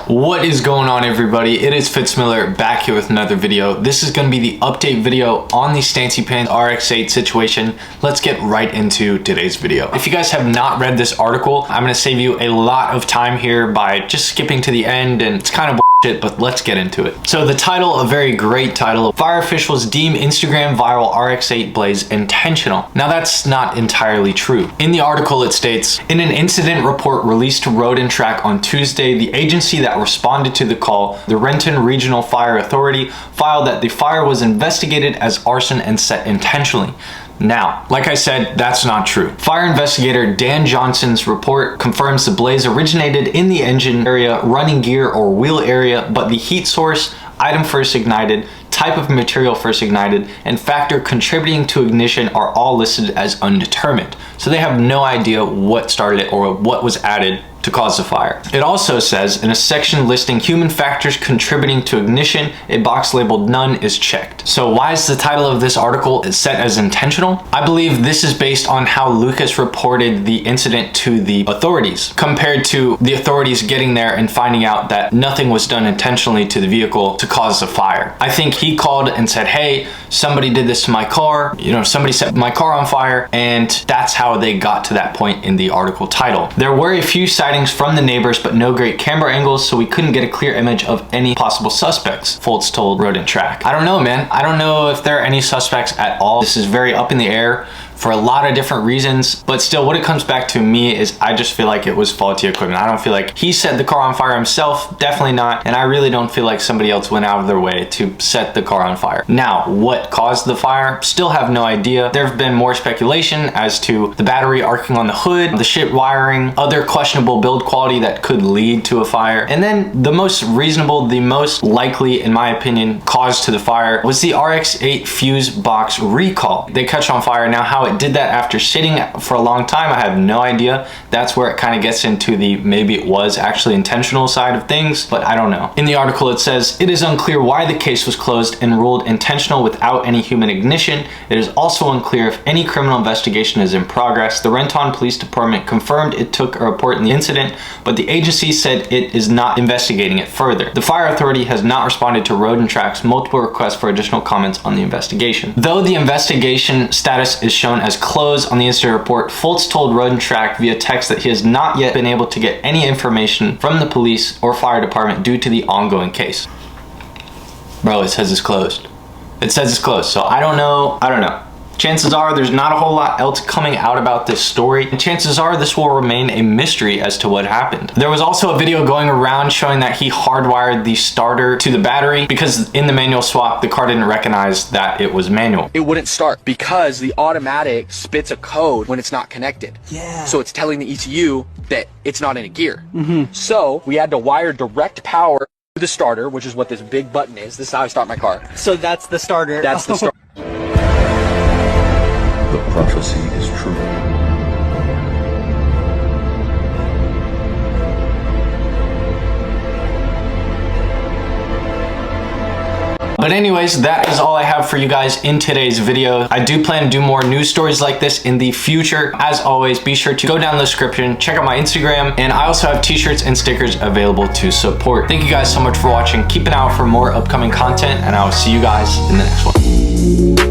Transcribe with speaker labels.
Speaker 1: What is going on, everybody? It is Fitzmiller back here with another video. This is going to be the update video on the Stancypants RX-8 situation. Let's get right into today's video. If you guys have not read this article, I'm going to save you a lot of time here by just skipping to the end, and it's kind of bullshit, but let's get into it. So the title, a very great title: Fire officials deem Instagram viral RX-8 blaze intentional. Now that's not entirely true. In the article it states, in an incident report released to Road and Track on Tuesday, the agency that responded to the call, the Renton Regional Fire Authority, filed that the fire was investigated as arson and set intentionally. Now, like I said, that's not true. Fire investigator Dan Johnson's report confirms the blaze originated in the engine area, running gear or wheel area, but the heat source, item first ignited, type of material first ignited, and factor contributing to ignition are all listed as undetermined. So they have no idea what started it or what was added to cause the fire. It also says in a section listing human factors contributing to ignition, a box labeled none is checked. So why is the title of this article set as intentional? I believe this is based on how Lucas reported the incident to the authorities, compared to the authorities getting there and finding out that nothing was done intentionally to the vehicle to cause the fire. I think he called and said, hey, somebody did this to my car, somebody set my car on fire, and that's how they got to that point in the article title. There were a few sightings from the neighbors, but no great camera angles, so we couldn't get a clear image of any possible suspects, Foltz told Road and Track. I don't know, man. I don't know if there are any suspects at all. This is very up in the air for a lot of different reasons, but still what it comes back to me is I just feel like it was faulty equipment. I don't feel like he set the car on fire himself, definitely not, and I really don't feel like somebody else went out of their way to set the car on fire. Now, what caused the fire? Still have no idea. There have been more speculation as to the battery arcing on the hood, the shit wiring, other questionable build quality that could lead to a fire, and then the most reasonable, the most likely, in my opinion, cause to the fire was the RX-8 fuse box recall. They catch on fire. Now, how it did that after sitting for a long time, I have no idea. That's where it kind of gets into the maybe it was actually intentional side of things, but I don't know. In the article it says, it is unclear why the case was closed and ruled intentional without any human ignition. It is also unclear if any criminal investigation is in progress. The Renton Police Department confirmed it took a report in the incident, but the agency said it is not investigating it further. The fire authority has not responded to Road and Track's multiple requests for additional comments on the investigation. Though the investigation status is shown as closed on the incident report, Foltz told Road and Track via text that he has not yet been able to get any information from the police or fire department due to the ongoing case. Bro, it says it's closed. It says it's closed, so I don't know. Chances are there's not a whole lot else coming out about this story, and chances are this will remain a mystery as to what happened. There was also a video going around showing that he hardwired the starter to the battery because in the manual swap, the car didn't recognize that it was manual.
Speaker 2: It wouldn't start because the automatic spits a code when it's not connected.
Speaker 3: Yeah.
Speaker 2: So it's telling the ECU that it's not in a gear. So we had to wire direct power to the starter, which is what this big button is. This is how I start my car.
Speaker 3: So that's the starter.
Speaker 2: That's the starter.
Speaker 4: The prophecy is true.
Speaker 1: But anyways, that is all I have for you guys in today's video. I do plan to do more news stories like this in the future. As always, be sure to go down in the description, check out my Instagram, and I also have t-shirts and stickers available to support. Thank you guys so much for watching. Keep an eye out for more upcoming content, and I will see you guys in the next one.